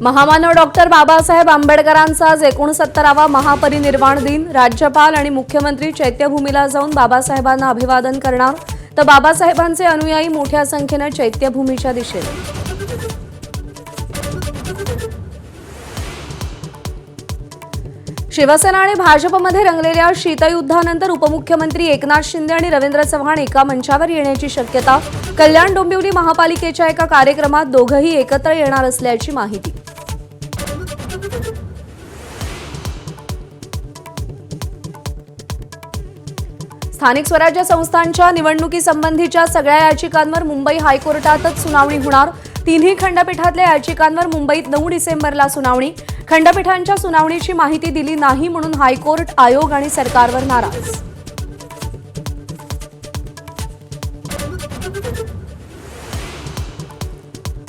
महामानव डॉक्टर बाबासाहेब आंबेडकरांचा आज 69वा महापरिनिर्वाण दिन। राज्यपाल आणि मुख्यमंत्री चैत्यभूमीला जाऊन बाबासाहेबांना अभिवादन करणार, तर बाबासाहेबांचे अनुयायी मोठ्या संख्येने चैत्यभूमीच्या दिशेने। शिवसेना आणि भाजपमध्ये रंगलेल्या शीतयुद्धानंतर उपमुख्यमंत्री एकनाथ शिंदे आणि रवींद्र चव्हाण एका मंचावर येण्याची शक्यता। कल्याण डोंबिवली महापालिकेच्या एका कार्यक्रमात दोघंही एकत्र येणार असल्याची माहिती। स्थानिक स्वराज्य संस्थांच्या निवडणुकीसंबंधीच्या सगळ्या याचिकांवर मुंबई हायकोर्टातच सुनावणी होणार। तिन्ही खंडपीठातल्या याचिकांवर मुंबईत 9 डिसेंबरला सुनावणी। खंडपीठांच्या सुनावणीची माहिती दिली नाही म्हणून हायकोर्ट, आयोग आणि सरकारवर नाराज।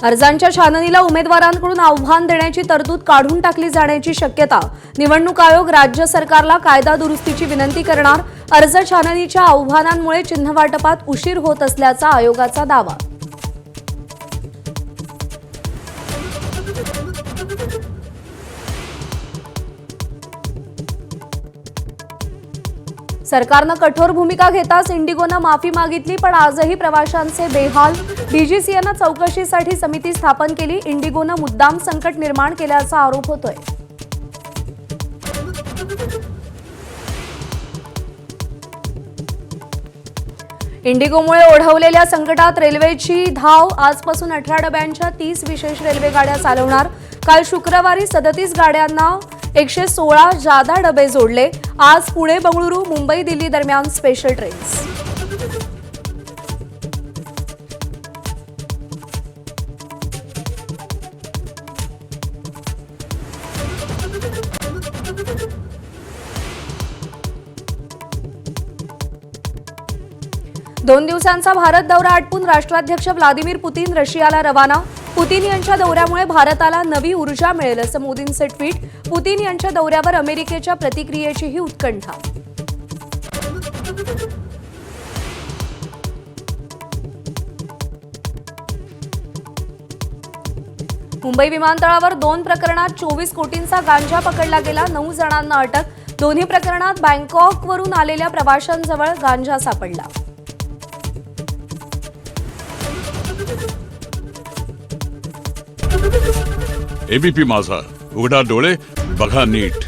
अर्जांच्या छाननीला उमेदवारांकडून आव्हान देण्याची तरतूद काढून टाकली जाण्याची शक्यता। निवडणूक आयोग राज्य सरकारला कायदा दुरुस्तीची विनंती करणार। अर्ज छाननीच्या आव्हानांमुळे चिन्हवाटपात उशीर होत असल्याचा आयोगाचा दावा। सरकारनं कठोर भूमिका घेताच इंडिगोनं माफी मागितली, पण आजही प्रवाशांचे बेहाल। डीजीसीएनं चौकशीसाठी समिती स्थापन केली। इंडिगोनं मुद्दाम संकट निर्माण केल्याचा आरोप होतोय। इंडिगोमुळे ओढवलेल्या संकटात रेल्वेची धाव। आजपासून 18 डब्यांच्या 30 विशेष रेल्वे गाड्या चालवणार। काल शुक्रवारी 37 गाड्यांना 116 जादा डबे जोडले। आज पुणे बंगळुरू, मुंबई दिल्ली दरम्यान स्पेशल ट्रेन्स। दोन दिवसांचा भारत दौरा आटपून राष्ट्राध्यक्ष व्लादिमीर पुतीन रशियाला रवाना। पुतीन यांच्या दौऱ्यामुळे भारताला नवी ऊर्जा मिळेल असं मोदींचे ट्विट। पुतीन यांच्या दौऱ्यावर अमेरिकेच्या प्रतिक्रियेचीही उत्कंठा। मुंबई विमानतळावर 2 प्रकरणात 24 कोटींचा गांजा पकडला गेला। 9 जणांना अटक। दोन्ही प्रकरणात बँकॉकवरून आलेल्या प्रवाशांजवळ गांजा सापडला। एबीपी माझा, उघडा डोळे बघा नीट।